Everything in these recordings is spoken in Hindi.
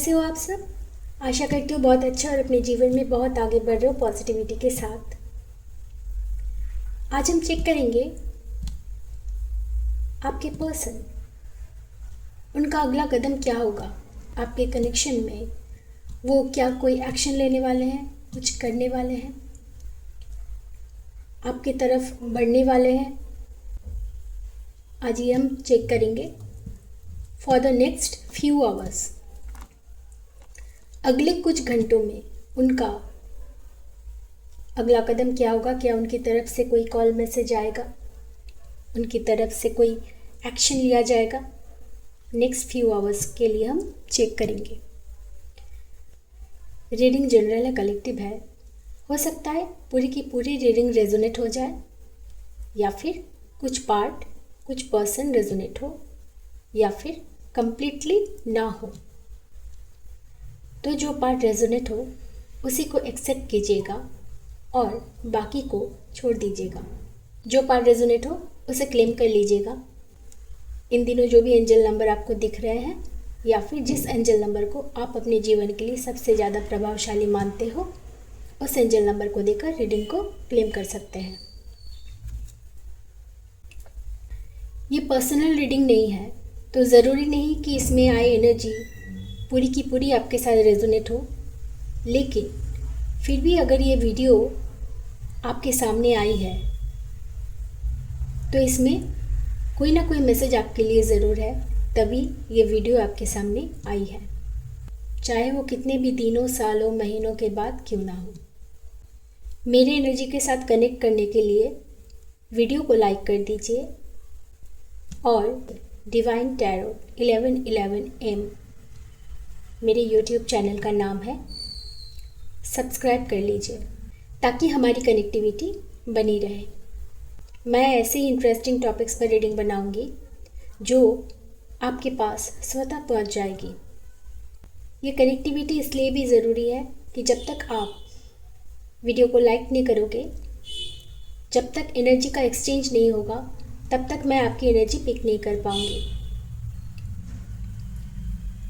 कैसे हो आप सब। आशा करती हूँ बहुत अच्छा और अपने जीवन में बहुत आगे बढ़ रहे हो पॉजिटिविटी के साथ। आज हम चेक करेंगे आपके पर्सन, उनका अगला कदम क्या होगा आपके कनेक्शन में। वो क्या कोई एक्शन लेने वाले हैं, कुछ करने वाले हैं, आपकी तरफ बढ़ने वाले हैं। आज ये हम चेक करेंगे for the next few hours. अगले कुछ घंटों में उनका अगला कदम क्या होगा। क्या उनकी तरफ से कोई कॉल मैसेज आएगा, उनकी तरफ से कोई एक्शन लिया जाएगा। नेक्स्ट फ्यू आवर्स के लिए हम चेक करेंगे। रीडिंग जनरल है, कलेक्टिव है। हो सकता है पूरी की पूरी रीडिंग रेजोनेट हो जाए या फिर कुछ पार्ट, कुछ पर्सन रेजोनेट हो या फिर कंप्लीटली ना हो। तो जो पार्ट रेजोनेट हो उसी को एक्सेप्ट कीजिएगा और बाकी को छोड़ दीजिएगा। जो पार्ट रेजोनेट हो उसे क्लेम कर लीजिएगा। इन दिनों जो भी एंजल नंबर आपको दिख रहे हैं या फिर जिस एंजल नंबर को आप अपने जीवन के लिए सबसे ज़्यादा प्रभावशाली मानते हो, उस एंजल नंबर को देकर रीडिंग को क्लेम कर सकते हैं। ये पर्सनल रीडिंग नहीं है, तो ज़रूरी नहीं कि इसमें आए एनर्जी पूरी की पूरी आपके साथ रेजोनेट हो। लेकिन फिर भी अगर ये वीडियो आपके सामने आई है तो इसमें कोई ना कोई मैसेज आपके लिए ज़रूर है, तभी ये वीडियो आपके सामने आई है, चाहे वो कितने भी दिनों, सालों, महीनों के बाद क्यों ना हो। मेरे एनर्जी के साथ कनेक्ट करने के लिए वीडियो को लाइक कर दीजिए और डिवाइन टैरो 1111M मेरे YouTube चैनल का नाम है, सब्सक्राइब कर लीजिए ताकि हमारी कनेक्टिविटी बनी रहे। मैं ऐसे ही इंटरेस्टिंग टॉपिक्स पर रीडिंग बनाऊंगी जो आपके पास स्वतः पहुंच जाएगी। ये कनेक्टिविटी इसलिए भी ज़रूरी है कि जब तक आप वीडियो को लाइक नहीं करोगे, जब तक एनर्जी का एक्सचेंज नहीं होगा, तब तक मैं आपकी एनर्जी पिक नहीं कर पाऊंगी।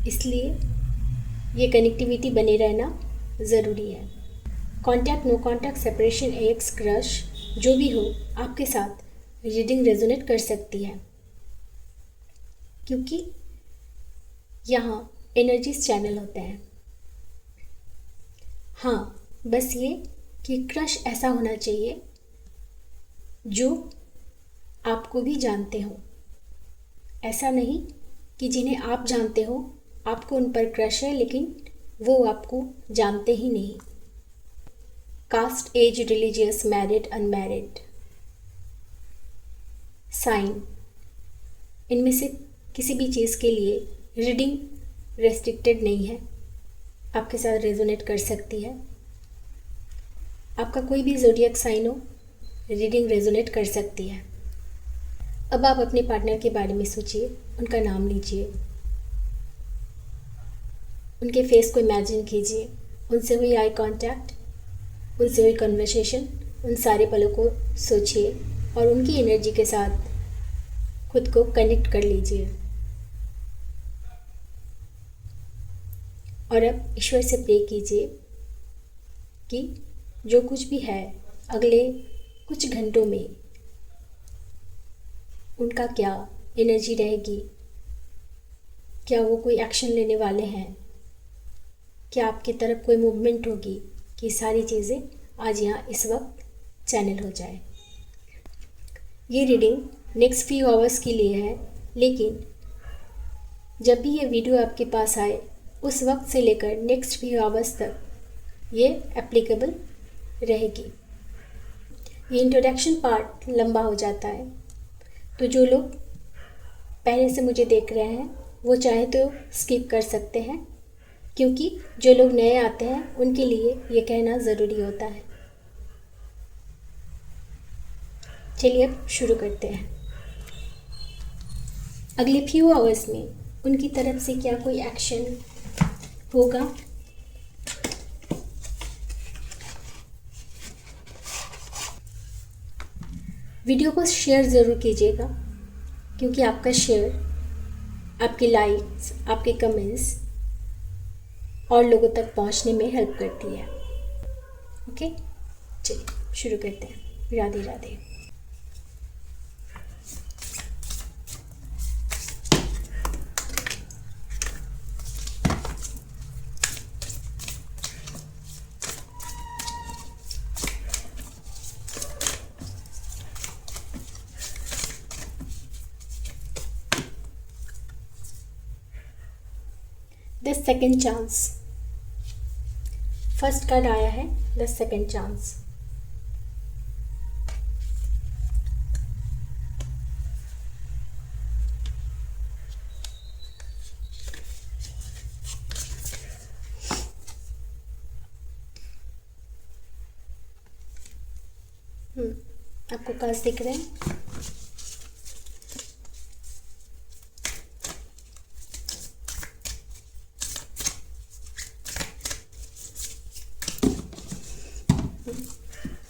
इसलिए ये कनेक्टिविटी बने रहना ज़रूरी है। Contact, no contact, separation, ex, crush, जो भी हो, आपके साथ रीडिंग रेजोनेट कर सकती है क्योंकि यहाँ एनर्जीज चैनल होते हैं। हाँ, बस ये कि क्रश ऐसा होना चाहिए जो आपको भी जानते हो। ऐसा नहीं कि जिन्हें आप जानते हो आपको उन पर क्रश है लेकिन वो आपको जानते ही नहीं। Caste, age, religious, married, unmarried, sign, इनमें से किसी भी चीज़ के लिए रीडिंग रेस्ट्रिक्टेड नहीं है, आपके साथ रेजोनेट कर सकती है। आपका कोई भी ज़ोडिएक साइन हो, रीडिंग रेजोनेट कर सकती है। अब आप अपने पार्टनर के बारे में सोचिए, उनका नाम लीजिए, उनके फेस को इमेजिन कीजिए, उनसे हुई आई कांटेक्ट, उनसे हुई कन्वर्सेशन, उन सारे पलों को सोचिए और उनकी एनर्जी के साथ खुद को कनेक्ट कर लीजिए। और अब ईश्वर से प्रे कीजिए कि जो कुछ भी है अगले कुछ घंटों में उनका क्या एनर्जी रहेगी, क्या वो कोई एक्शन लेने वाले हैं, क्या आपकी तरफ कोई मूवमेंट होगी, कि सारी चीज़ें आज यहाँ इस वक्त चैनल हो जाए। ये रीडिंग नेक्स्ट फ्यू आवर्स के लिए है, लेकिन जब भी ये वीडियो आपके पास आए उस वक्त से लेकर नेक्स्ट फ्यू आवर्स तक ये एप्लीकेबल रहेगी। ये इंट्रोडक्शन पार्ट लंबा हो जाता है, तो जो लोग पहले से मुझे देख रहे हैं वो चाहे तो स्किप कर सकते हैं, क्योंकि जो लोग नए आते हैं उनके लिए ये कहना ज़रूरी होता है। चलिए अब शुरू करते हैं। अगले फ्यू आवर्स में उनकी तरफ से क्या कोई एक्शन होगा। वीडियो को शेयर ज़रूर कीजिएगा, क्योंकि आपका शेयर, आपके लाइक्स, आपके कमेंट्स और लोगों तक पहुंचने में हेल्प करती है। ओके, चलिए शुरू करते हैं। Radhe Radhe. The second chance. First card आया है द सेकेंड चांस। आपको कार्ड्स दिख रहे हैं?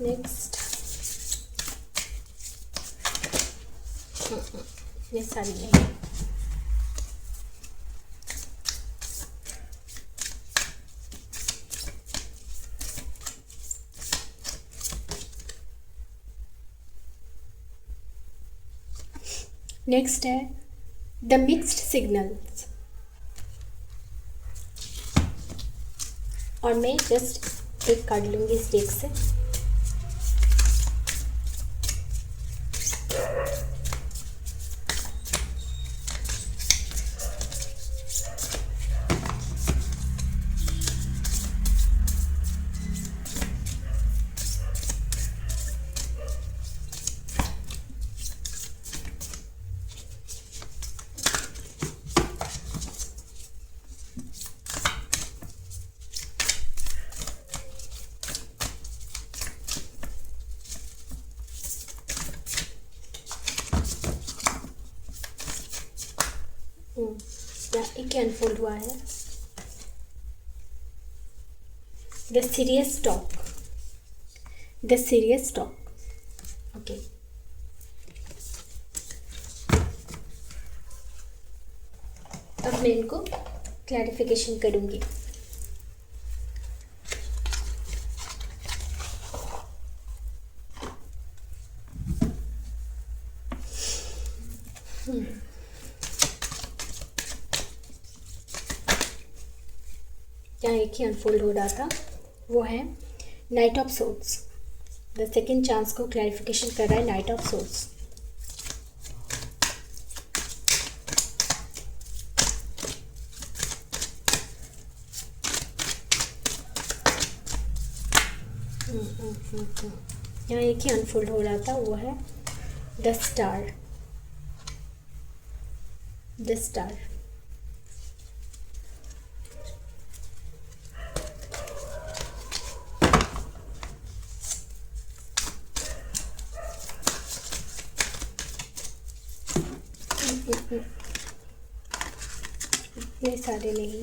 नेक्स्ट ये सारी नहीं। नेक्स्ट है द मिक्स्ड सिग्नल्स, और मैं जस्ट एक कार्ड लूँगी इस डेक से। या एक अनफोल्ड हुआ है the serious talk. The serious talk. Okay, अब मैं इनको क्लैरिफिकेशन करूंगी। यहाँ एक ही अनफोल्ड हो रहा था, वो है night of swords. The second chance को क्लैरिफिकेशन कर रहा है नाइट ऑफ सोर्ड्स। यहाँ एक ही अनफोल्ड हो रहा था, वो है द स्टार। The star. इतने सारे नहीं।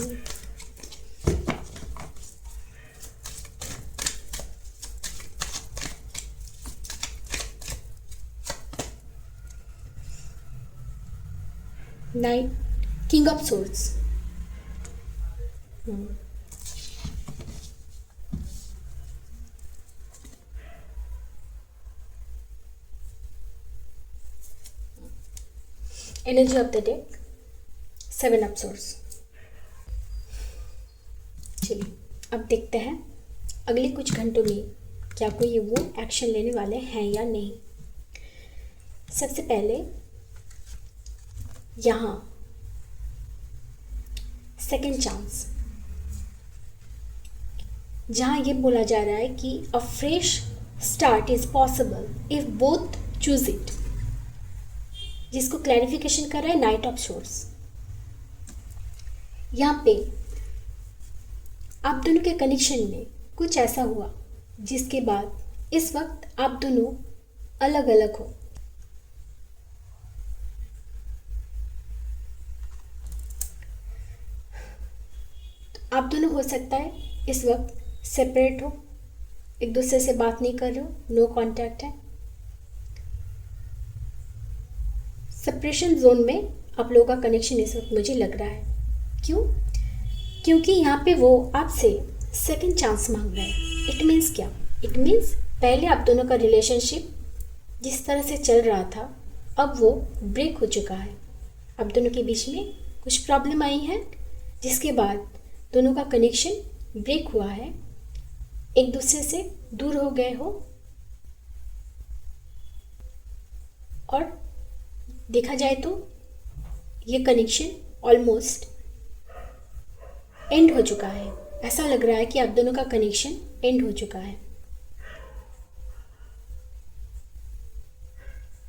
Night king of swords. Energy of the deck seven of swords. चलिए अब देखते हैं अगले कुछ घंटों में क्या कोई वो एक्शन लेने वाले हैं या नहीं। सबसे पहले यहाँ सेकेंड चांस, जहाँ ये बोला जा रहा है कि अ fresh start is possible if both choose it, जिसको क्लैरिफिकेशन कर रहा है नाइट ऑफ सोर्ड्स। यहाँ पे आप दोनों के कनेक्शन में कुछ ऐसा हुआ जिसके बाद इस वक्त आप दोनों अलग अलग हो। तो आप दोनों हो सकता है इस वक्त सेपरेट हो, एक दूसरे से बात नहीं कर रहे हो, नो कांटेक्ट है। सेपरेशन जोन में आप लोगों का कनेक्शन इस वक्त मुझे लग रहा है। क्यों? क्योंकि यहाँ पे वो आपसे सेकंड चांस मांग रहा है। इट मीन्स क्या? इट मीन्स पहले आप दोनों का रिलेशनशिप जिस तरह से चल रहा था अब वो ब्रेक हो चुका है। अब दोनों के बीच में कुछ प्रॉब्लम आई है जिसके बाद दोनों का कनेक्शन ब्रेक हुआ है, एक दूसरे से दूर हो गए हो और देखा जाए तो ये कनेक्शन ऑलमोस्ट एंड हो चुका है। ऐसा लग रहा है कि आप दोनों का कनेक्शन एंड हो चुका है।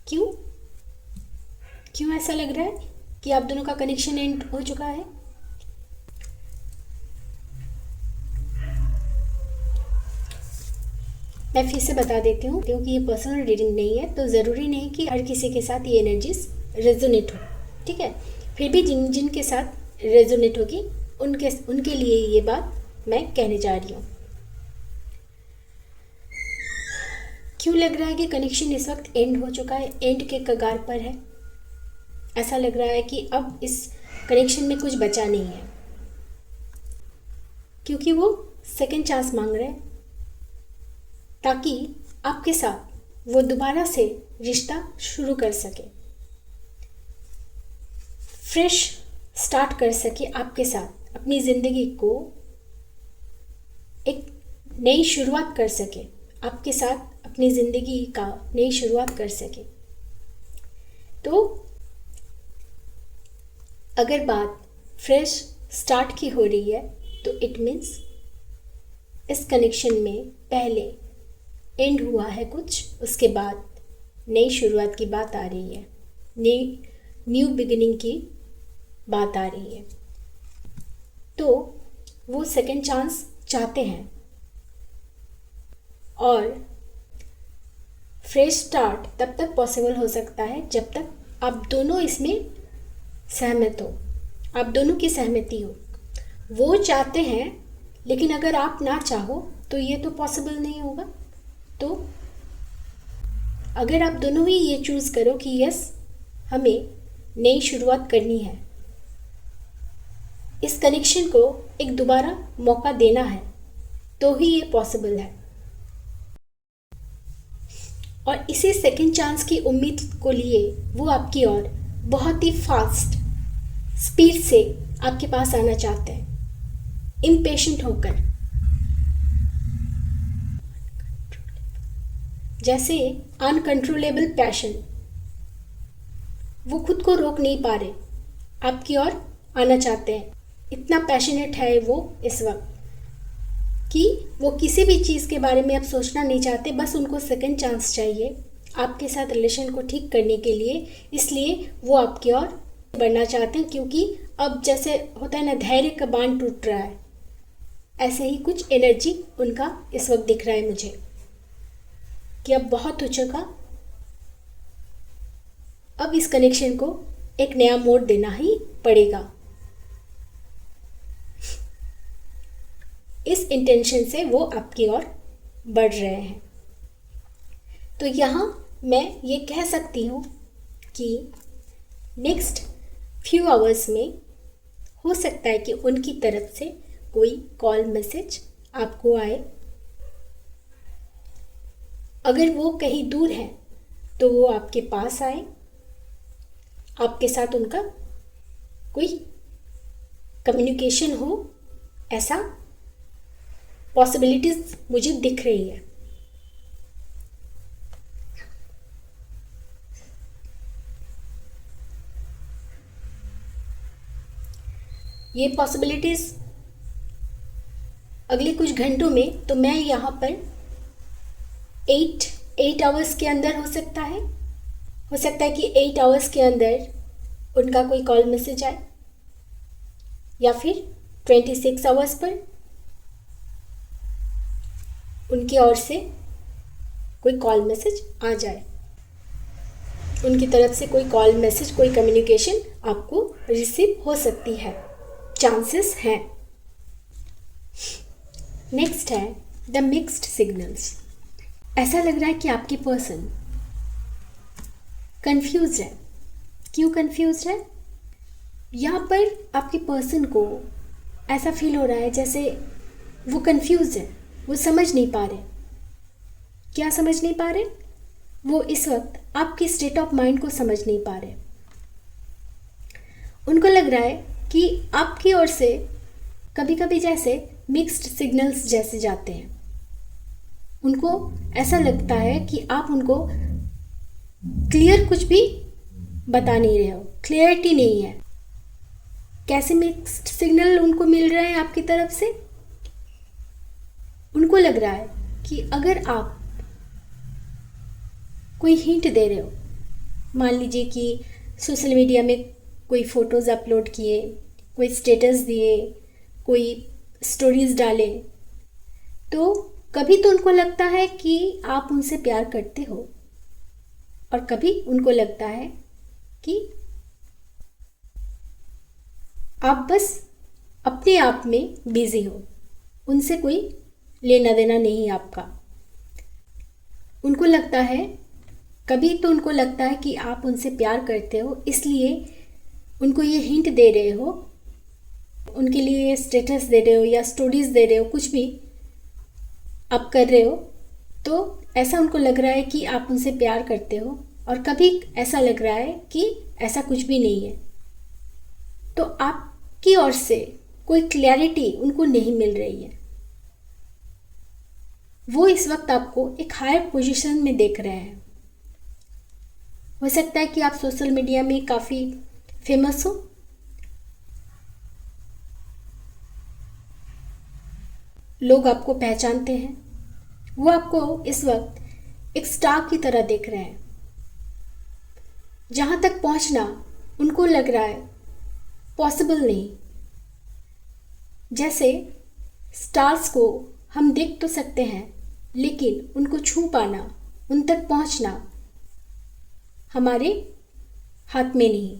क्यों क्यों ऐसा लग रहा है कि आप दोनों का कनेक्शन एंड हो चुका है? मैं फिर से बता देती हूँ क्योंकि ये पर्सनल रीडिंग नहीं है, तो ज़रूरी नहीं कि हर किसी के साथ ये एनर्जीज रेजोनेट हो, ठीक है। फिर भी जिन जिन के साथ रेजोनेट होगी उनके लिए ये बात मैं कहने जा रही हूँ। क्यों लग रहा है कि कनेक्शन इस वक्त एंड हो चुका है, एंड के कगार पर है? ऐसा लग रहा है कि अब इस कनेक्शन में कुछ बचा नहीं है, क्योंकि वो सेकंड चांस मांग रहे हैं ताकि आपके साथ वो दोबारा से रिश्ता शुरू कर सके, फ्रेश स्टार्ट कर सके आपके साथ, अपनी ज़िंदगी को एक नई शुरुआत कर सके, आपके साथ अपनी ज़िंदगी का नई शुरुआत कर सके। तो अगर बात फ्रेश स्टार्ट की हो रही है तो इट मीन्स इस कनेक्शन में पहले एंड हुआ है कुछ, उसके बाद नई शुरुआत की बात आ रही है, न्यू बिगिनिंग की बात आ रही है। तो वो सेकंड चांस चाहते हैं और फ्रेश स्टार्ट तब तक पॉसिबल हो सकता है जब तक आप दोनों इसमें सहमत हो, आप दोनों की सहमति हो। वो चाहते हैं लेकिन अगर आप ना चाहो तो ये तो पॉसिबल नहीं होगा। तो अगर आप दोनों ही ये चूज़ करो कि यस हमें नई शुरुआत करनी है, इस कनेक्शन को एक दोबारा मौका देना है, तो ही ये पॉसिबल है। और इसी सेकंड चांस की उम्मीद को लिए वो आपकी ओर बहुत ही फास्ट स्पीड से आपके पास आना चाहते हैं, इम्पेशेंट होकर। जैसे अनकंट्रोलेबल पैशन, वो खुद को रोक नहीं पा रहे, आपकी ओर आना चाहते हैं। इतना पैशनेट है वो इस वक्त कि वो किसी भी चीज़ के बारे में अब सोचना नहीं चाहते, बस उनको सेकंड चांस चाहिए आपके साथ रिलेशन को ठीक करने के लिए। इसलिए वो आपकी ओर बढ़ना चाहते हैं, क्योंकि अब जैसे होता है ना, धैर्य का बांध टूट रहा है, ऐसे ही कुछ एनर्जी उनका इस वक्त दिख रहा है मुझे कि अब बहुत हो चुका, अब इस कनेक्शन को एक नया मोड़ देना ही पड़ेगा। इस इंटेंशन से वो आपकी ओर बढ़ रहे हैं। तो यहाँ मैं ये कह सकती हूँ कि नेक्स्ट फ्यू आवर्स में हो सकता है कि उनकी तरफ से कोई कॉल मैसेज आपको आए। अगर वो कहीं दूर है तो वो आपके पास आए, आपके साथ उनका कोई कम्युनिकेशन हो, ऐसा पॉसिबिलिटीज मुझे दिख रही है। ये पॉसिबिलिटीज अगले कुछ घंटों में, तो मैं यहाँ पर 8 आवर्स के अंदर हो सकता है कि 8 आवर्स के अंदर उनका कोई कॉल मैसेज आए, या फिर 26 आवर्स पर उनकी ओर से कोई कॉल मैसेज आ जाए, उनकी तरफ से कोई कॉल मैसेज, कोई कम्युनिकेशन आपको रिसीव हो सकती है, चांसेस हैं। नेक्स्ट है द मिक्स्ड सिग्नल्स। ऐसा लग रहा है कि आपकी पर्सन कंफ्यूज है। क्यों कंफ्यूज है? यहाँ पर आपके पर्सन को ऐसा फील हो रहा है जैसे वो कंफ्यूज है, वो समझ नहीं पा रहे। क्या समझ नहीं पा रहे? वो इस वक्त आपकी स्टेट ऑफ माइंड को समझ नहीं पा रहे। उनको लग रहा है कि आपकी ओर से कभी कभी जैसे मिक्स्ड सिग्नल्स जैसे जाते हैं। उनको ऐसा लगता है कि आप उनको क्लियर कुछ भी बता नहीं रहे हो, क्लियरिटी नहीं है। कैसे मिक्स्ड सिग्नल उनको मिल रहे हैं आपकी तरफ से? उनको लग रहा है कि अगर आप कोई हिंट दे रहे हो, मान लीजिए कि सोशल मीडिया में कोई फ़ोटोज़ अपलोड किए, कोई स्टेटस दिए, कोई स्टोरीज़ डाले, तो कभी तो उनको लगता है कि आप उनसे प्यार करते हो और कभी उनको लगता है कि आप बस अपने आप में बिजी हो, उनसे कोई लेना देना नहीं आपका। उनको लगता है, कभी तो उनको लगता है कि आप उनसे प्यार करते हो, इसलिए उनको ये हिंट दे रहे हो, उनके लिए स्टेटस दे रहे हो या स्टोरीज दे रहे हो, कुछ भी आप कर रहे हो, तो ऐसा उनको लग रहा है कि आप उनसे प्यार करते हो। और कभी ऐसा लग रहा है कि ऐसा कुछ भी नहीं है। तो आपकी ओर से कोई क्लैरिटी उनको नहीं मिल रही है। वो इस वक्त आपको एक हायर पोजीशन में देख रहे हैं। हो सकता है कि आप सोशल मीडिया में काफ़ी फेमस हो, लोग आपको पहचानते हैं, वो आपको इस वक्त एक स्टार की तरह देख रहे हैं। जहाँ तक पहुँचना उनको लग रहा है पॉसिबल नहीं। जैसे स्टार्स को हम देख तो सकते हैं, लेकिन उनको छू पाना, उन तक पहुँचना हमारे हाथ में नहीं।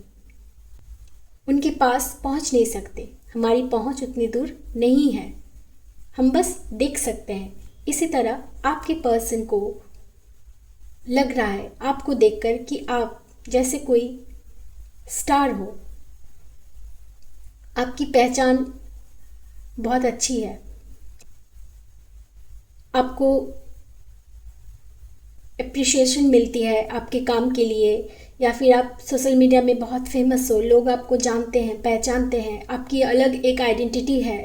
उनके पास पहुँच नहीं सकते, हमारी पहुँच उतनी दूर नहीं है, हम बस देख सकते हैं। इसी तरह आपके पर्सन को लग रहा है आपको देखकर कि आप जैसे कोई स्टार हो, आपकी पहचान बहुत अच्छी है, आपको एप्रिशिएशन मिलती है आपके काम के लिए, या फिर आप सोशल मीडिया में बहुत फेमस हो, लोग आपको जानते हैं, पहचानते हैं, आपकी अलग एक आइडेंटिटी है।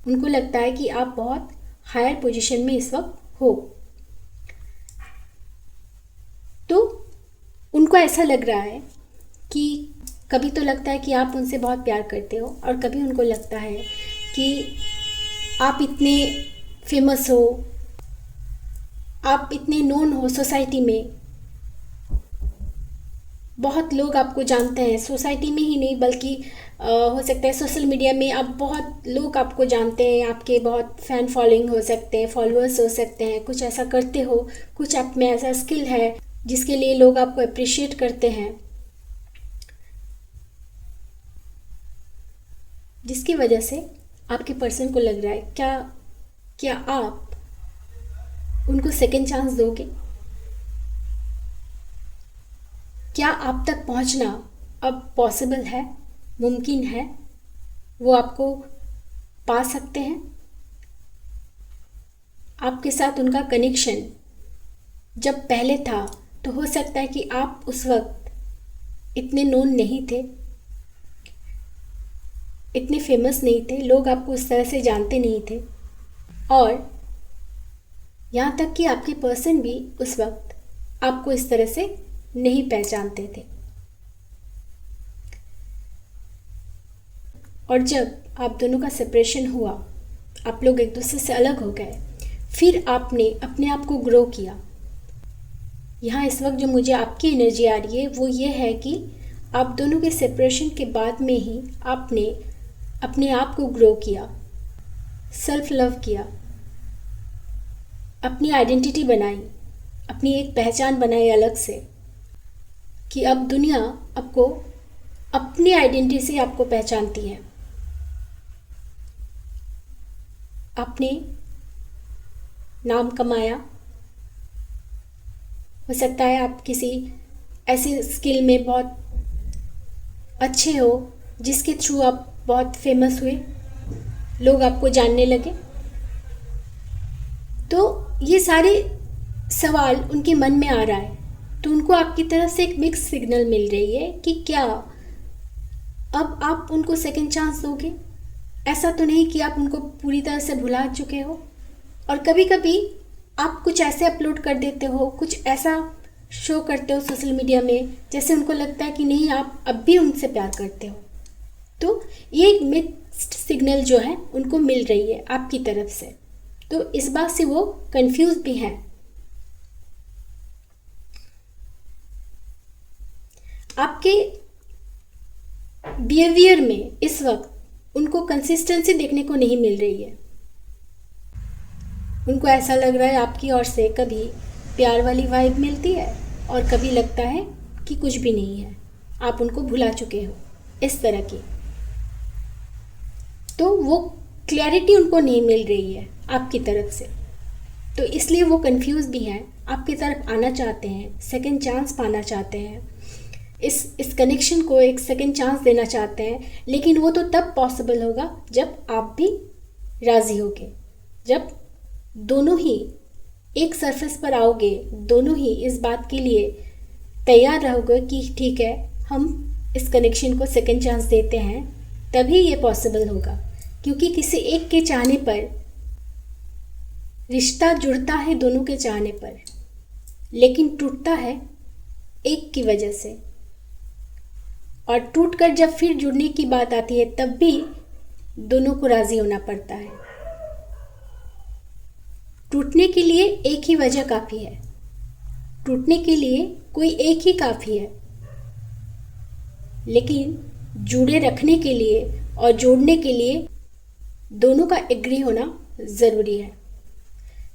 उनको लगता है कि आप बहुत हायर पोजीशन में इस वक्त हो। तो उनको ऐसा लग रहा है कि कभी तो लगता है कि आप उनसे बहुत प्यार करते हो, और कभी उनको लगता है कि आप इतने फेमस हो, आप इतने नोन हो सोसाइटी में, बहुत लोग आपको जानते हैं, सोसाइटी में ही नहीं बल्कि हो सकता है सोशल मीडिया में आप बहुत लोग आपको जानते हैं, आपके बहुत फ़ैन फॉलोइंग हो सकते हैं, फॉलोअर्स हो सकते हैं, कुछ ऐसा करते हो, कुछ आप में ऐसा स्किल है जिसके लिए लोग आपको अप्रिशिएट करते हैं, जिसकी वजह से आपके पर्सन को लग रहा है क्या आप उनको सेकेंड चांस दोगे? क्या आप तक पहुंचना अब पॉसिबल है, मुमकिन है? वो आपको पा सकते हैं? आपके साथ उनका कनेक्शन जब पहले था तो हो सकता है कि आप उस वक्त इतने नोन नहीं थे, इतने फेमस नहीं थे, लोग आपको उस तरह से जानते नहीं थे, और यहाँ तक कि आपके पर्सन भी उस वक्त आपको इस तरह से नहीं पहचानते थे। और जब आप दोनों का सेपरेशन हुआ, आप लोग एक दूसरे से अलग हो गए, फिर आपने अपने आप को ग्रो किया। यहाँ इस वक्त जो मुझे आपकी एनर्जी आ रही है वो ये है कि आप दोनों के सेपरेशन के बाद में ही आपने अपने आप को ग्रो किया, सेल्फ लव किया, अपनी आइडेंटिटी बनाई, अपनी एक पहचान बनाई अलग से, कि अब दुनिया आपको अपनी आइडेंटिटी से आपको पहचानती है। आपने नाम कमाया, हो सकता है आप किसी ऐसे स्किल में बहुत अच्छे हो जिसके थ्रू आप बहुत फेमस हुए, लोग आपको जानने लगे। तो ये सारे सवाल उनके मन में आ रहा है, तो उनको आपकी तरफ से एक मिक्स सिग्नल मिल रही है कि क्या अब आप उनको सेकंड चांस दोगे। ऐसा तो नहीं कि आप उनको पूरी तरह से भुला चुके हो। और कभी कभी आप कुछ ऐसे अपलोड कर देते हो, कुछ ऐसा शो करते हो सोशल मीडिया में, जैसे उनको लगता है कि नहीं, आप अब भी उनसे प्यार करते हो। तो ये एक मिक्स्ड सिग्नल जो है उनको मिल रही है आपकी तरफ से। तो इस बात से वो कंफ्यूज भी हैं। आपके बिहेवियर में इस वक्त उनको कंसिस्टेंसी देखने को नहीं मिल रही है। उनको ऐसा लग रहा है आपकी ओर से कभी प्यार वाली वाइब मिलती है और कभी लगता है कि कुछ भी नहीं है, आप उनको भुला चुके हो, इस तरह की। तो वो क्लैरिटी उनको नहीं मिल रही है आपकी तरफ से, तो इसलिए वो कंफ्यूज भी हैं, आपकी तरफ आना चाहते हैं, सेकंड चांस पाना चाहते हैं, इस कनेक्शन को एक सेकंड चांस देना चाहते हैं। लेकिन वो तो तब पॉसिबल होगा जब आप भी राज़ी होगे, जब दोनों ही एक सरफेस पर आओगे, दोनों ही इस बात के लिए तैयार रहोगे कि ठीक है, हम इस कनेक्शन को सेकंड चांस देते हैं, तभी ये पॉसिबल होगा। क्योंकि किसी एक के चाहने पर रिश्ता जुड़ता है, दोनों के चाहने पर, लेकिन टूटता है एक की वजह से। और टूटकर जब फिर जुड़ने की बात आती है, तब भी दोनों को राज़ी होना पड़ता है। टूटने के लिए एक ही वजह काफ़ी है, टूटने के लिए कोई एक ही काफ़ी है, लेकिन जुड़े रखने के लिए और जोड़ने के लिए दोनों का एग्री होना ज़रूरी है।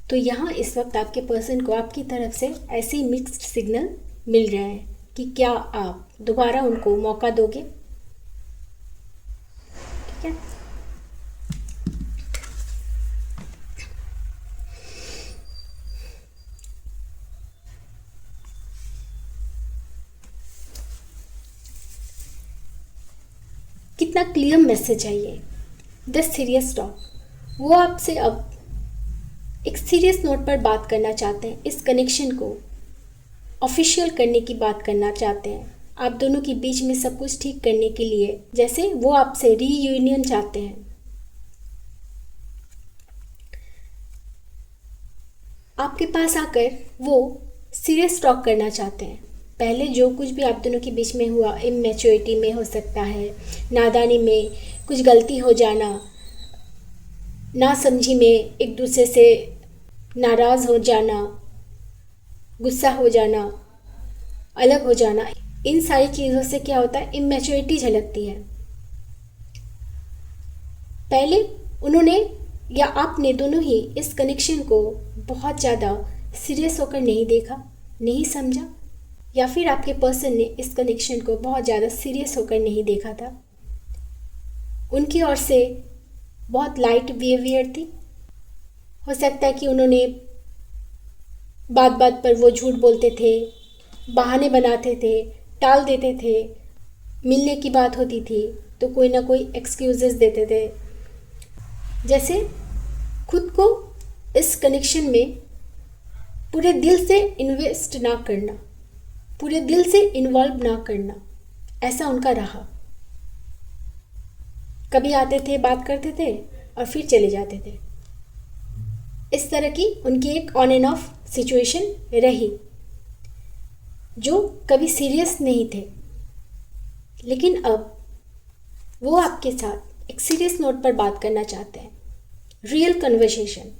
तो यहाँ इस वक्त आपके पर्सन को आपकी तरफ से ऐसे ही मिक्स्ड सिग्नल मिल रहे हैं कि क्या आप दोबारा उनको मौका दोगे। ठीक है, कितना क्लियर मैसेज है ये। द सीरियस टॉक, वो आपसे अब एक सीरियस नोट पर बात करना चाहते हैं, इस कनेक्शन को ऑफिशियल करने की बात करना चाहते हैं, आप दोनों के बीच में सब कुछ ठीक करने के लिए, जैसे वो आपसे रीयूनियन चाहते हैं। आपके पास आकर वो सीरियस टॉक करना चाहते हैं। पहले जो कुछ भी आप दोनों के बीच में हुआ, इमैच्योरिटी में हो सकता है, नादानी में कुछ गलती हो जाना, ना समझी में एक दूसरे से नाराज़ हो जाना, गुस्सा हो जाना, अलग हो जाना, इन सारी चीज़ों से क्या होता है, इमैच्योरिटी झलकती है। पहले उन्होंने या आपने दोनों ही इस कनेक्शन को बहुत ज़्यादा सीरियस होकर नहीं देखा, नहीं समझा, या फिर आपके पर्सन ने इस कनेक्शन को बहुत ज़्यादा सीरियस होकर नहीं देखा था। उनकी ओर से बहुत लाइट बिहेवियर थी। हो सकता है कि उन्होंने बात बात पर वो झूठ बोलते थे, बहाने बनाते थे, टाल देते थे। मिलने की बात होती थी तो कोई ना कोई एक्सक्यूजेस देते थे, जैसे खुद को इस कनेक्शन में पूरे दिल से इन्वेस्ट ना करना, पूरे दिल से इन्वॉल्व ना करना, ऐसा उनका रहा। कभी आते थे, बात करते थे और फिर चले जाते थे। इस तरह की उनकी एक ऑन एंड ऑफ सिचुएशन रही, जो कभी सीरियस नहीं थे। लेकिन अब वो आपके साथ एक सीरियस नोट पर बात करना चाहते हैं, रियल कन्वर्सेशन।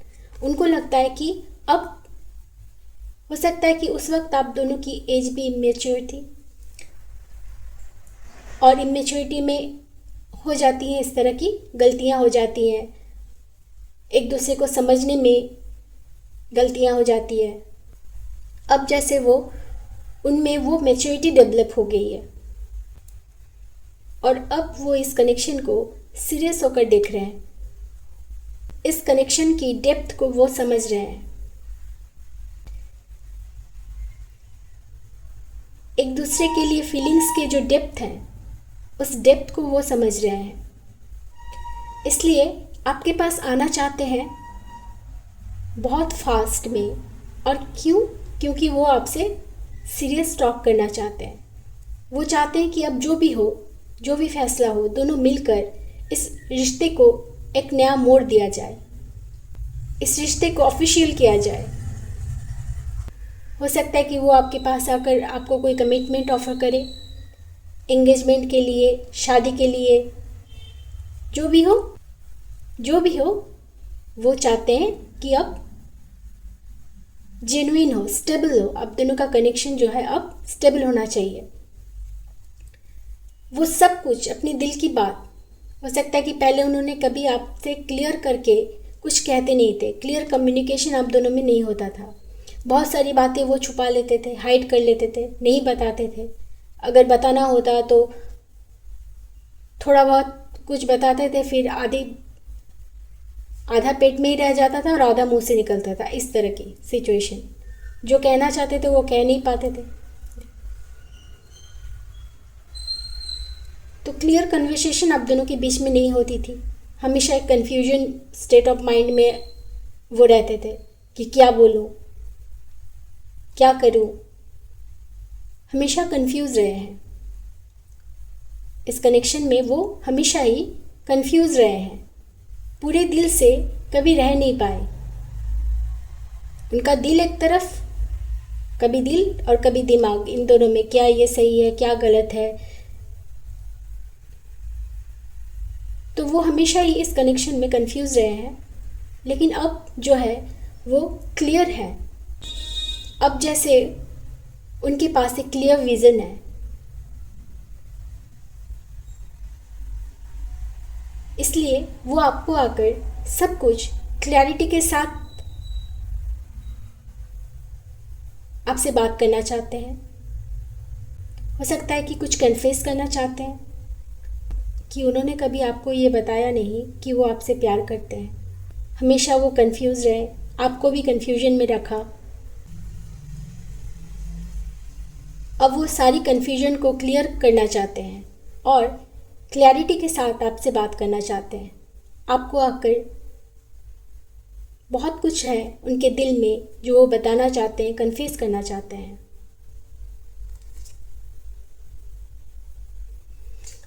उनको लगता है कि अब हो सकता है कि उस वक्त आप दोनों की एज भी इमेच्योर थी, और इमेच्योरिटी में हो जाती हैं इस तरह की गलतियां हो जाती हैं, एक दूसरे को समझने में गलतियां हो जाती है। अब जैसे वो उनमें वो मैच्योरिटी डेवलप हो गई है, और अब वो इस कनेक्शन को सीरियस होकर देख रहे हैं, इस कनेक्शन की डेप्थ को वो समझ रहे हैं, एक दूसरे के लिए फीलिंग्स के जो डेप्थ हैं, उस डेप्थ को वो समझ रहे हैं। इसलिए आपके पास आना चाहते हैं बहुत फास्ट में। और क्यों? क्योंकि वो आपसे सीरियस टॉक करना चाहते हैं। वो चाहते हैं कि अब जो भी हो, जो भी फैसला हो, दोनों मिलकर इस रिश्ते को एक नया मोड़ दिया जाए, इस रिश्ते को ऑफिशियल किया जाए। हो सकता है कि वो आपके पास आकर आपको कोई कमिटमेंट ऑफर करे, एंगेजमेंट के लिए, शादी के लिए, जो भी हो, जो भी हो, वो चाहते हैं कि अब जेन्युइन हो, स्टेबल हो। अब दोनों का कनेक्शन जो है अब स्टेबल होना चाहिए। वो सब कुछ अपनी दिल की बात, हो सकता है कि पहले उन्होंने कभी आपसे क्लियर करके कुछ कहते नहीं थे, क्लियर कम्युनिकेशन आप दोनों में नहीं होता था। बहुत सारी बातें वो छुपा लेते थे, हाइड कर लेते थे, नहीं बताते थे। अगर बताना होता तो थोड़ा बहुत कुछ बताते थे, फिर आधा पेट में ही रह जाता था और आधा मुंह से निकलता था। इस तरह की सिचुएशन, जो कहना चाहते थे वो कह नहीं पाते थे। तो क्लियर कन्वर्सेशन आप दोनों के बीच में नहीं होती थी। हमेशा एक कन्फ्यूजन स्टेट ऑफ माइंड में वो रहते थे कि क्या बोलूँ, क्या करूँ। हमेशा कंफ्यूज रहे हैं। इस कनेक्शन में वो हमेशा ही कंफ्यूज रहे हैं, पूरे दिल से कभी रह नहीं पाए। उनका दिल एक तरफ, कभी दिल और कभी दिमाग, इन दोनों में क्या ये सही है, क्या गलत है। तो वो हमेशा ही इस कनेक्शन में कंफ्यूज रहे हैं। लेकिन अब जो है वो क्लियर है। अब जैसे उनके पास एक क्लियर विज़न है। इसलिए वो आपको आकर सब कुछ क्लैरिटी के साथ आपसे बात करना चाहते हैं। हो सकता है कि कुछ कन्फेस करना चाहते हैं कि उन्होंने कभी आपको ये बताया नहीं कि वो आपसे प्यार करते हैं। हमेशा वो कंफ्यूज रहे, आपको भी कंफ्यूजन में रखा। अब वो सारी कंफ्यूजन को क्लियर करना चाहते हैं और क्लैरिटी के साथ आपसे बात करना चाहते हैं। आपको आकर बहुत कुछ है उनके दिल में जो वो बताना चाहते हैं, कन्फेस करना चाहते हैं।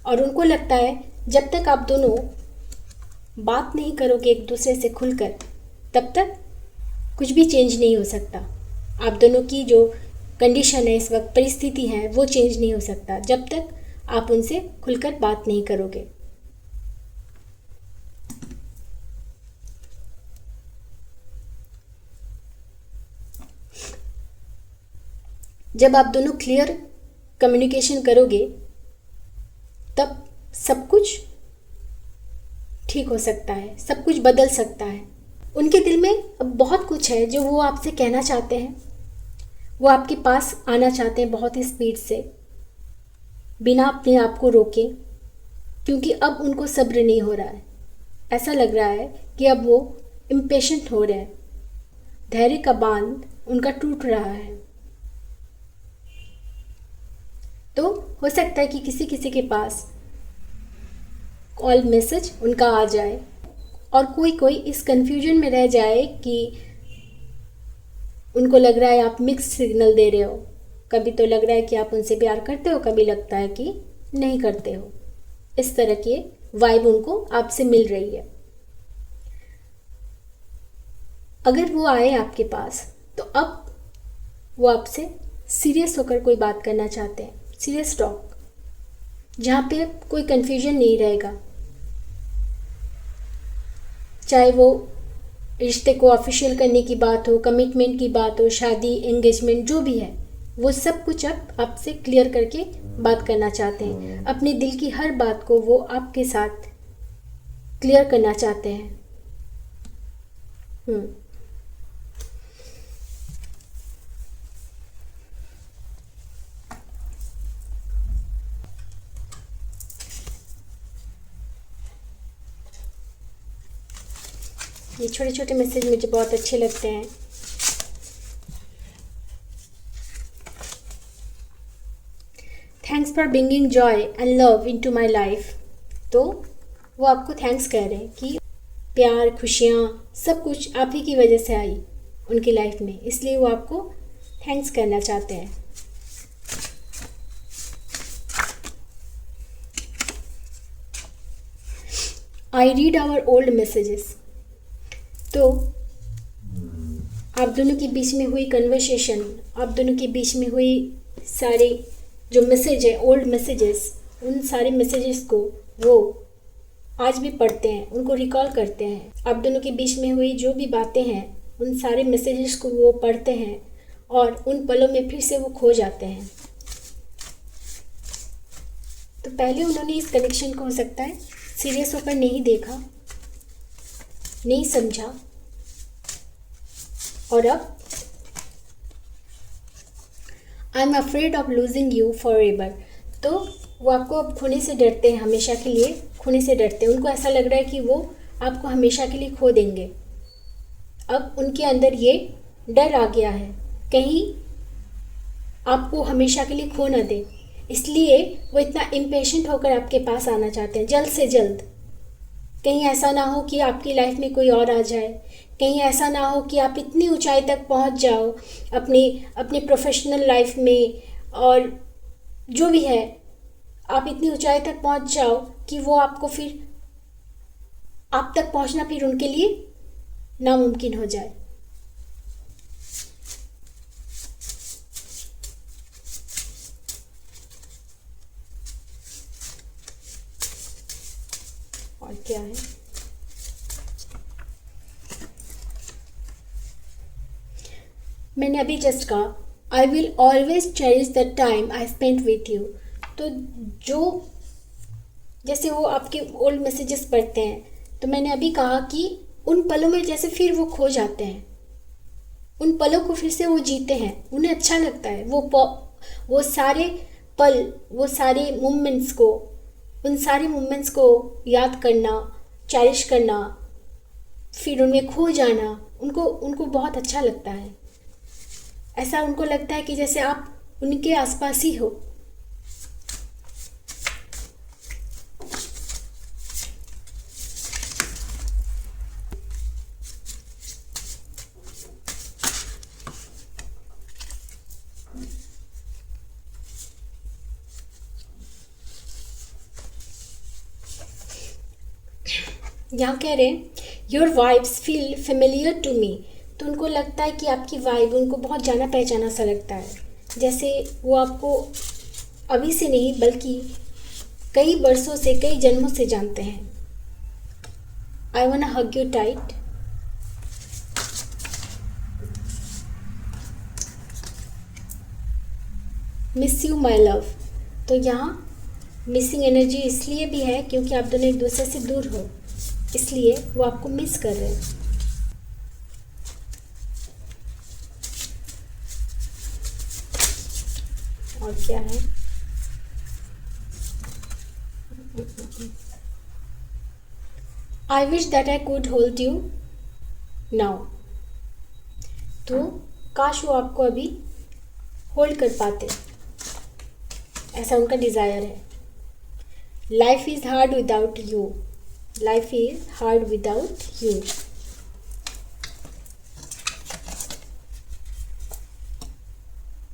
और उनको लगता है जब तक आप दोनों बात नहीं करोगे एक दूसरे से खुलकर, तब तक कुछ भी चेंज नहीं हो सकता। आप दोनों की जो कंडीशन है इस वक्त, परिस्थिति है, वो चेंज नहीं हो सकता जब तक आप उनसे खुलकर बात नहीं करोगे। जब आप दोनों क्लियर कम्युनिकेशन करोगे तब सब कुछ ठीक हो सकता है, सब कुछ बदल सकता है। उनके दिल में अब बहुत कुछ है जो वो आपसे कहना चाहते हैं। वो आपके पास आना चाहते हैं बहुत ही स्पीड से, बिना अपने आप को रोके, क्योंकि अब उनको सब्र नहीं हो रहा है। ऐसा लग रहा है कि अब वो इम्पेशेंट हो रहे हैं। धैर्य का बांध उनका टूट रहा है। तो हो सकता है कि किसी किसी के पास कॉल मैसेज उनका आ जाए और कोई कोई इस कन्फ्यूजन में रह जाए कि उनको लग रहा है आप मिक्स सिग्नल दे रहे हो। कभी तो लग रहा है कि आप उनसे प्यार करते हो, कभी लगता है कि नहीं करते हो। इस तरह की वाइब उनको आपसे मिल रही है। अगर वो आए आपके पास तो अब वो आपसे सीरियस होकर कोई बात करना चाहते हैं, सीरियस टॉक, जहाँ पे कोई कन्फ्यूजन नहीं रहेगा। चाहे वो रिश्ते को ऑफिशियल करने की बात हो, कमिटमेंट की बात हो, शादी, एंगेजमेंट, जो भी है, वो सब कुछ अब आपसे क्लियर करके बात करना चाहते हैं। अपने दिल की हर बात को वो आपके साथ क्लियर करना चाहते हैं। ये छोटे छोटे मैसेज मुझे बहुत अच्छे लगते हैं। Thanks for bringing Joy and love into my life. तो वो आपको थैंक्स कह रहे हैं कि प्यार, खुशियाँ, सब कुछ आप ही की वजह से आई उनकी लाइफ में, इसलिए वो आपको थैंक्स करना चाहते हैं। I read our old messages. तो आप दोनों के बीच में हुई कन्वर्सेशन, आप दोनों के बीच में हुई सारे जो मैसेज है, ओल्ड मैसेजेस, उन सारे मैसेजेस को वो आज भी पढ़ते हैं, उनको रिकॉल करते हैं। आप दोनों के बीच में हुई जो भी बातें हैं, उन सारे मैसेजेस को वो पढ़ते हैं और उन पलों में फिर से वो खो जाते हैं। तो पहले उन्होंने इस कनेक्शन को हो सकता है सीरियस होकर नहीं देखा, नहीं समझा, और अब I am afraid of losing you for ever. तो वो आपको अब खोने से डरते हैं, हमेशा के लिए खोने से डरते हैं। उनको ऐसा लग रहा है कि वो आपको हमेशा के लिए खो देंगे। अब उनके अंदर ये डर आ गया है, कहीं आपको हमेशा के लिए खो ना दे, इसलिए वो इतना इम्पेशेंट होकर आपके पास आना चाहते हैं जल्द से जल्द। कहीं ऐसा ना हो कि आपकी लाइफ में कोई और आ जाए, कहीं ऐसा ना हो कि आप इतनी ऊंचाई तक पहुंच जाओ अपनी प्रोफेशनल लाइफ में, और जो भी है आप इतनी ऊंचाई तक पहुंच जाओ कि वो आपको फिर आप तक पहुंचना फिर उनके लिए नामुमकिन हो जाए। और क्या है, मैंने अभी जस्ट कहा I will always cherish the time I spent with you. तो जो जैसे वो आपके ओल्ड मैसेजेस पढ़ते हैं, तो मैंने अभी कहा कि उन पलों में जैसे फिर वो खो जाते हैं, उन पलों को फिर से वो जीते हैं, उन्हें अच्छा लगता है वो सारे पल, वो सारे मोमेंट्स को, उन सारे मोमेंट्स को याद करना, चेरिश करना, फिर उनमें खो जाना, उनको बहुत अच्छा लगता है। ऐसा उनको लगता है कि जैसे आप उनके आसपास ही हो। यहाँ कह रहे हैं your vibes feel familiar to me. तो उनको लगता है कि आपकी वाइब उनको बहुत जाना पहचाना सा लगता है, जैसे वो आपको अभी से नहीं बल्कि कई वर्षों से, कई जन्मों से जानते हैं। I want hug you tight. Miss you my love. तो यहाँ मिसिंग एनर्जी इसलिए भी है क्योंकि आप दोनों एक दूसरे से दूर हो, इसलिए वो आपको मिस कर रहे हैं। और क्या है, I wish that I could hold you now. तो काश वो आपको अभी होल्ड कर पाते, ऐसा उनका डिज़ायर है। Life is hard without you, life is hard without you.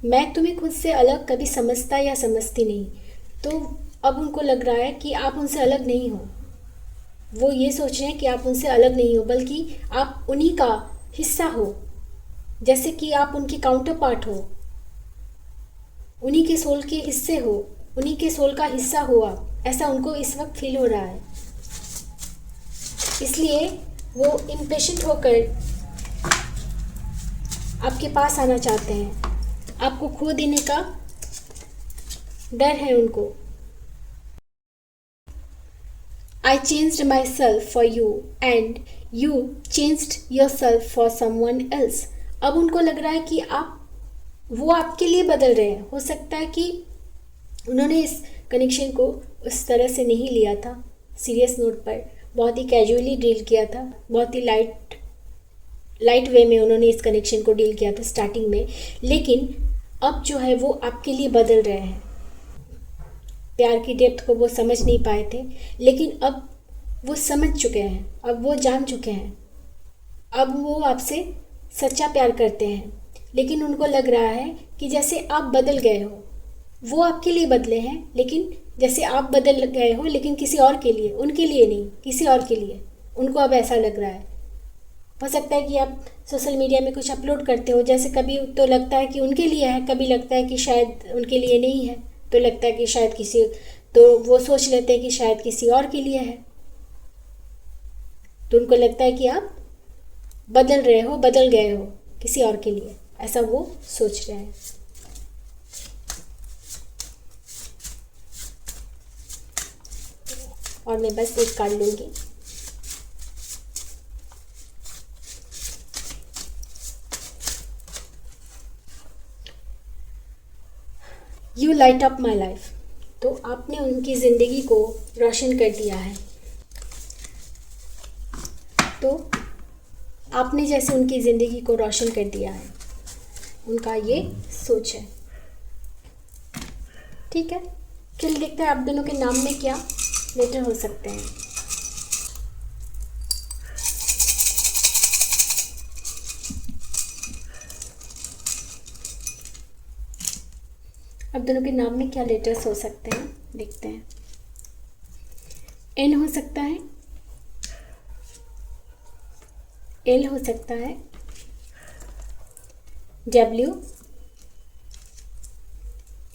मैं तुम्हें खुद से अलग कभी समझता या समझती नहीं। तो अब उनको लग रहा है कि आप उनसे अलग नहीं हो। वो ये सोच रहे हैं कि आप उनसे अलग नहीं हो, बल्कि आप उन्हीं का हिस्सा हो, जैसे कि आप उनके काउंटर पार्ट हो, उन्हीं के सोल के हिस्से हो, उन्हीं के सोल का हिस्सा हो आप। ऐसा उनको इस वक्त फील हो रहा है, इसलिए वो इम्पेशेंट होकर आपके पास आना चाहते हैं। आपको खो देने का डर है उनको। आई changed my self for you and you changed your self for someone else. अब उनको लग रहा है कि वो आपके लिए बदल रहे हैं। हो सकता है कि उन्होंने इस कनेक्शन को उस तरह से नहीं लिया था, सीरियस नोट पर बहुत ही कैजुअली डील किया था, बहुत ही लाइट वे में उन्होंने इस कनेक्शन को डील किया था स्टार्टिंग में। लेकिन अब जो है वो आपके लिए बदल रहे हैं। प्यार की डेप्थ को वो समझ नहीं पाए थे, लेकिन अब वो समझ चुके हैं, अब वो जान चुके हैं, अब वो आपसे सच्चा प्यार करते हैं। लेकिन उनको लग रहा है कि जैसे आप बदल गए हो, वो आपके लिए बदले हैं, लेकिन जैसे आप बदल गए हो लेकिन किसी और के लिए, उनके लिए नहीं, किसी और के लिए। उनको अब ऐसा लग रहा है। हो सकता है कि आप सोशल मीडिया में कुछ अपलोड करते हो, जैसे कभी तो लगता है कि उनके लिए है, कभी लगता है कि शायद उनके लिए नहीं है, तो लगता है कि शायद किसी, तो वो सोच लेते हैं कि शायद किसी और के लिए है। तो उनको लगता है कि आप बदल रहे हो, बदल गए हो किसी और के लिए, ऐसा वो सोच रहे हैं। और मैं बस एक कार्ड लूँगी। You light up my life. तो आपने उनकी ज़िंदगी को रोशन कर दिया है। तो आपने जैसे उनकी ज़िंदगी को रोशन कर दिया है, उनका ये सोच है। ठीक है, चलिए देखते हैं आप दोनों के नाम में क्या लेटर हो सकते हैं। आप दोनों के नाम में क्या लेटर्स हो सकते हैं, देखते हैं। एन हो सकता है, एल हो सकता है, W,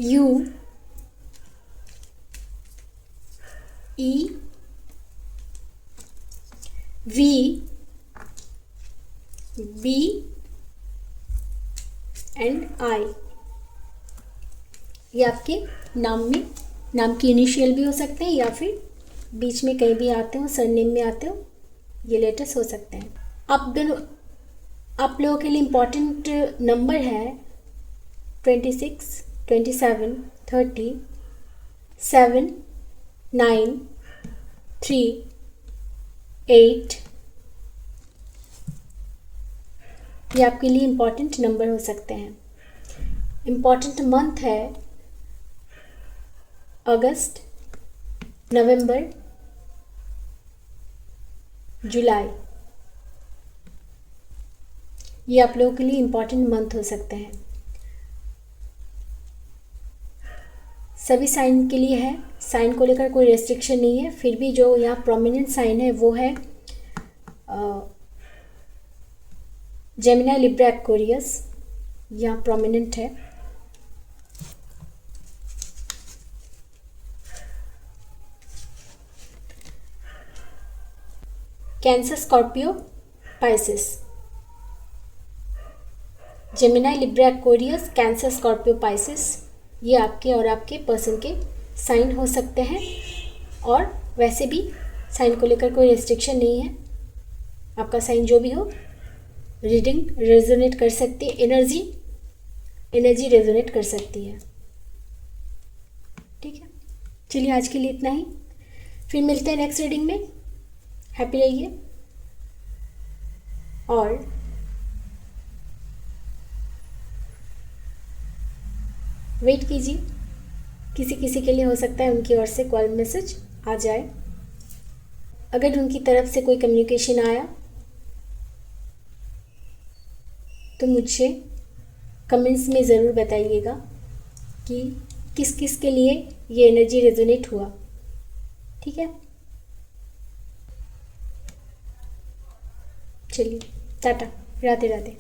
U, E, V, B and I. ये आपके नाम में, नाम की इनिशियल भी हो सकते हैं या फिर बीच में कहीं भी आते हो, सरनेम में आते हो, ये लेटर्स हो सकते हैं। आप लोगों के लिए इम्पॉर्टेंट नंबर है 26, 27, 30, 7, 9, 3, 8। ये आपके लिए इम्पॉर्टेंट नंबर हो सकते हैं। इम्पॉर्टेंट मंथ है अगस्त, नवंबर, जुलाई। ये आप लोगों के लिए इम्पॉर्टेंट मंथ हो सकते हैं। सभी साइन के लिए है, साइन को लेकर कोई रेस्ट्रिक्शन नहीं है। फिर भी जो यहाँ प्रोमिनेंट साइन है वो है जेमिनी, लिब्रा, एक्वेरियस, यहाँ प्रोमिनेंट है। Cancer, Scorpio, Pisces. Gemini, Libra, Aquarius, cancer, Scorpio, Pisces, ये आपके और आपके पर्सन के साइन हो सकते हैं। और वैसे भी साइन को लेकर कोई रेस्ट्रिक्शन नहीं है। आपका साइन जो भी हो, रीडिंग रेजोनेट कर सकती है, एनर्जी रेजोनेट कर सकती है। ठीक है, चलिए आज के लिए इतना ही, फिर मिलते हैं नेक्स्ट रीडिंग में। हैप्पी रहिए और वेट कीजिए, किसी किसी के लिए हो सकता है उनकी ओर से कॉल मैसेज आ जाए। अगर उनकी तरफ से कोई कम्युनिकेशन आया तो मुझे कमेंट्स में ज़रूर बताइएगा कि किस किस के लिए ये एनर्जी रेजोनेट हुआ। ठीक है, चलिए टाटा, राधे राधे।